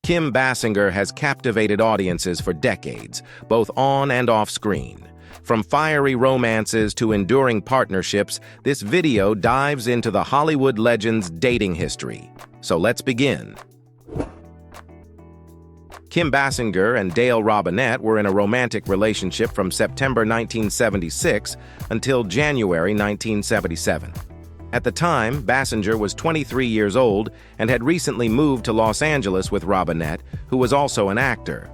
Kim Basinger has captivated audiences for decades, both on and off screen. From fiery romances to enduring partnerships, this video dives into the Hollywood legend's dating history. So let's begin. Kim Basinger and Dale Robinette were in a romantic relationship from September 1976 until January 1977. At the time, Basinger was 23 years old and had recently moved to Los Angeles with Robinette, who was also an actor.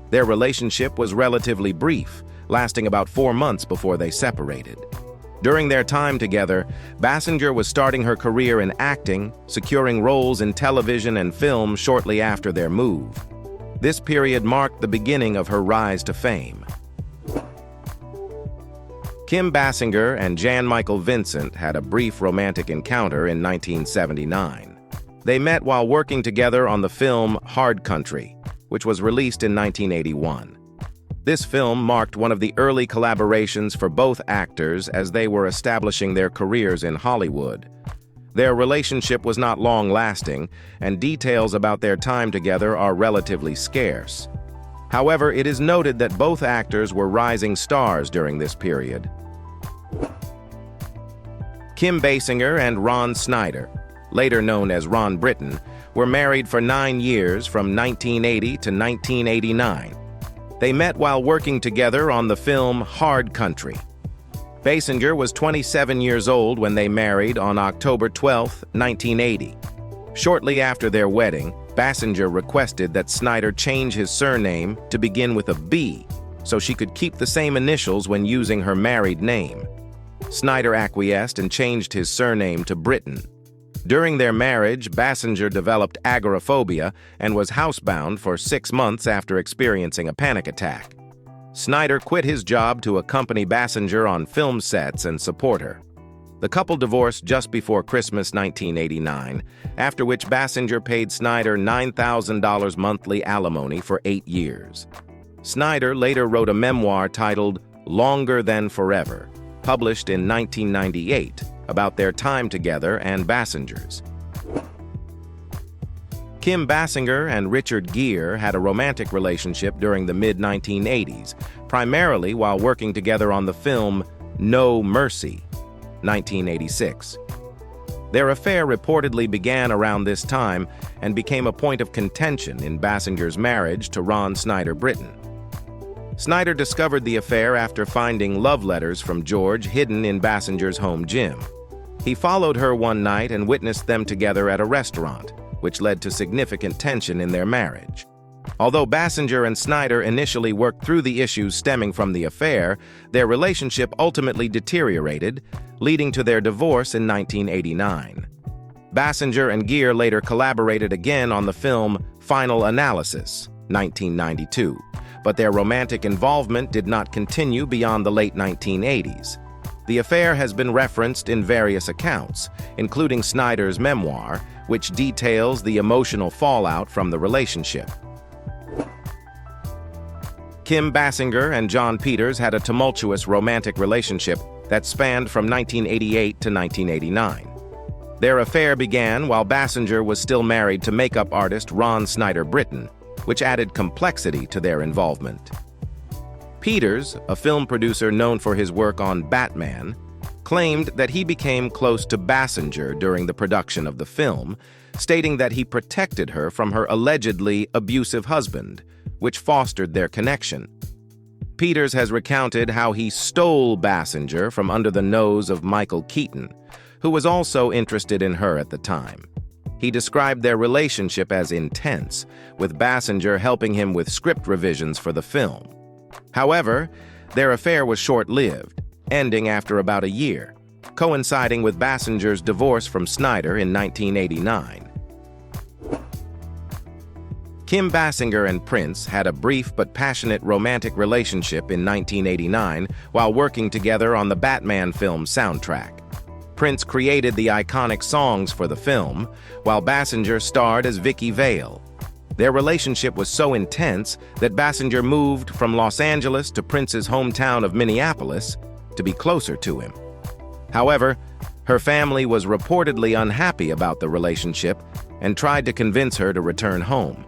Their relationship was relatively brief, lasting about 4 months before they separated. During their time together, Basinger was starting her career in acting, securing roles in television and film shortly after their move. This period marked the beginning of her rise to fame. Kim Basinger and Jan Michael Vincent had a brief romantic encounter in 1979. They met while working together on the film Hard Country, which was released in 1981. This film marked one of the early collaborations for both actors as they were establishing their careers in Hollywood. Their relationship was not long-lasting, and details about their time together are relatively scarce. However, it is noted that both actors were rising stars during this period. Kim Basinger and Ron Snyder, later known as Ron Britton, were married for 9 years from 1980 to 1989. They met while working together on the film Hard Country. Basinger was 27 years old when they married on October 12, 1980. Shortly after their wedding, Basinger requested that Snyder change his surname to begin with a B, so she could keep the same initials when using her married name. Snyder acquiesced and changed his surname to Britton. During their marriage, Basinger developed agoraphobia and was housebound for 6 months after experiencing a panic attack. Snyder quit his job to accompany Basinger on film sets and support her. The couple divorced just before Christmas 1989, after which Basinger paid Snyder $9,000 monthly alimony for 8 years. Snyder later wrote a memoir titled Longer Than Forever, published in 1998, about their time together and Basinger's. Kim Basinger and Richard Gere had a romantic relationship during the mid-1980s, primarily while working together on the film No Mercy, 1986. Their affair reportedly began around this time and became a point of contention in Basinger's marriage to Ron Snyder Britton. Snyder discovered the affair after finding love letters from George hidden in Basinger's home gym. He followed her one night and witnessed them together at a restaurant, which led to significant tension in their marriage. Although Basinger and Snyder initially worked through the issues stemming from the affair, their relationship ultimately deteriorated, leading to their divorce in 1989. Basinger and Gere later collaborated again on the film Final Analysis, 1992, but their romantic involvement did not continue beyond the late 1980s. The affair has been referenced in various accounts, including Snyder's memoir, which details the emotional fallout from the relationship. Kim Basinger and Jon Peters had a tumultuous romantic relationship that spanned from 1988 to 1989. Their affair began while Basinger was still married to makeup artist Ron Snyder Britton, which added complexity to their involvement. Peters, a film producer known for his work on Batman, claimed that he became close to Basinger during the production of the film, stating that he protected her from her allegedly abusive husband, which fostered their connection. Peters has recounted how he stole Basinger from under the nose of Michael Keaton, who was also interested in her at the time. He described their relationship as intense, with Basinger helping him with script revisions for the film. However, their affair was short-lived, ending after about a year, coinciding with Basinger's divorce from Snyder in 1989. Kim Basinger and Prince had a brief but passionate romantic relationship in 1989 while working together on the Batman film soundtrack. Prince created the iconic songs for the film, while Basinger starred as Vicki Vale. Their relationship was so intense that Basinger moved from Los Angeles to Prince's hometown of Minneapolis to be closer to him. However, her family was reportedly unhappy about the relationship and tried to convince her to return home.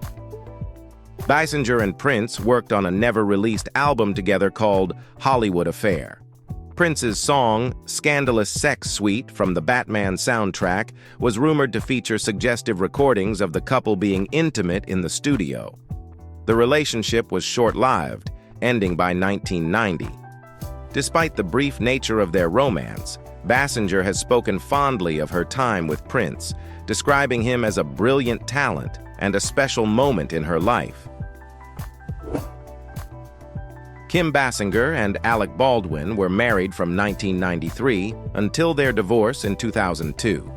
Basinger and Prince worked on a never-released album together called Hollywood Affair. Prince's song, Scandalous Sex Suite from the Batman soundtrack, was rumored to feature suggestive recordings of the couple being intimate in the studio. The relationship was short-lived, ending by 1990. Despite the brief nature of their romance, Basinger has spoken fondly of her time with Prince, describing him as a brilliant talent and a special moment in her life. Kim Basinger and Alec Baldwin were married from 1993 until their divorce in 2002.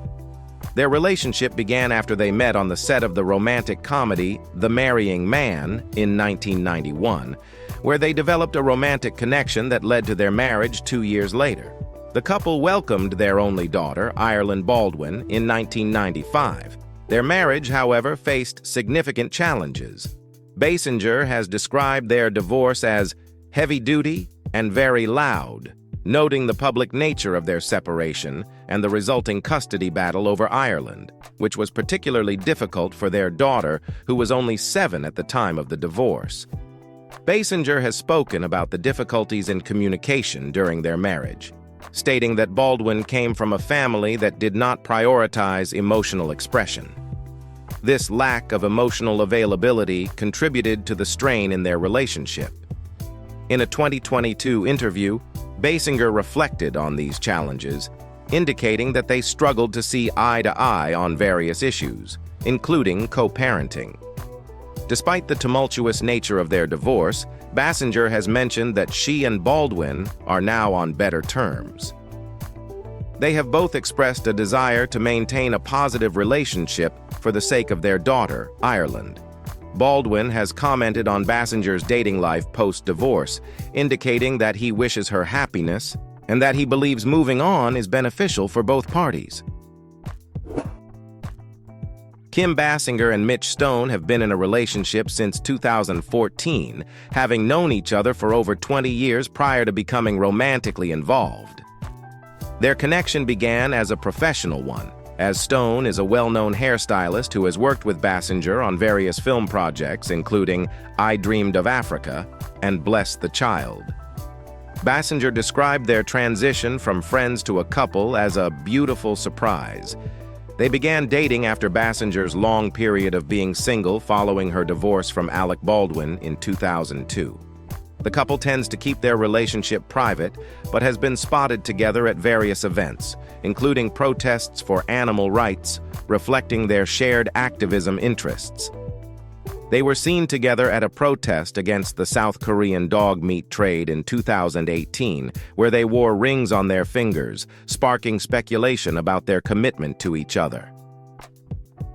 Their relationship began after they met on the set of the romantic comedy The Marrying Man in 1991, where they developed a romantic connection that led to their marriage 2 years later. The couple welcomed their only daughter, Ireland Baldwin, in 1995. Their marriage, however, faced significant challenges. Basinger has described their divorce as heavy-duty and very loud, noting the public nature of their separation and the resulting custody battle over Ireland, which was particularly difficult for their daughter, who was only 7 at the time of the divorce. Basinger has spoken about the difficulties in communication during their marriage, stating that Baldwin came from a family that did not prioritize emotional expression. This lack of emotional availability contributed to the strain in their relationship. In a 2022 interview, Basinger reflected on these challenges, indicating that they struggled to see eye to eye on various issues, including co-parenting. Despite the tumultuous nature of their divorce, Basinger has mentioned that she and Baldwin are now on better terms. They have both expressed a desire to maintain a positive relationship for the sake of their daughter, Ireland. Baldwin has commented on Basinger's dating life post-divorce, indicating that he wishes her happiness and that he believes moving on is beneficial for both parties. Kim Basinger and Mitch Stone have been in a relationship since 2014, having known each other for over 20 years prior to becoming romantically involved. Their connection began as a professional one, as Stone is a well-known hairstylist who has worked with Basinger on various film projects, including I Dreamed of Africa and Bless the Child. Basinger described their transition from friends to a couple as a beautiful surprise. They began dating after Basinger's long period of being single following her divorce from Alec Baldwin in 2002. The couple tends to keep their relationship private, but has been spotted together at various events, including protests for animal rights, reflecting their shared activism interests. They were seen together at a protest against the South Korean dog meat trade in 2018, where they wore rings on their fingers, sparking speculation about their commitment to each other.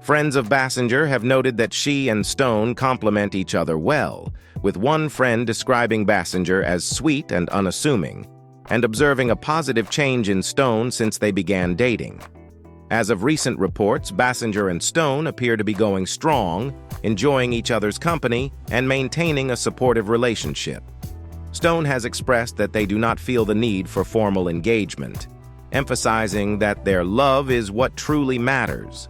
Friends of Basinger have noted that she and Stone complement each other well, with one friend describing Basinger as sweet and unassuming, and observing a positive change in Stone since they began dating. As of recent reports, Basinger and Stone appear to be going strong, enjoying each other's company, and maintaining a supportive relationship. Stone has expressed that they do not feel the need for formal engagement, emphasizing that their love is what truly matters.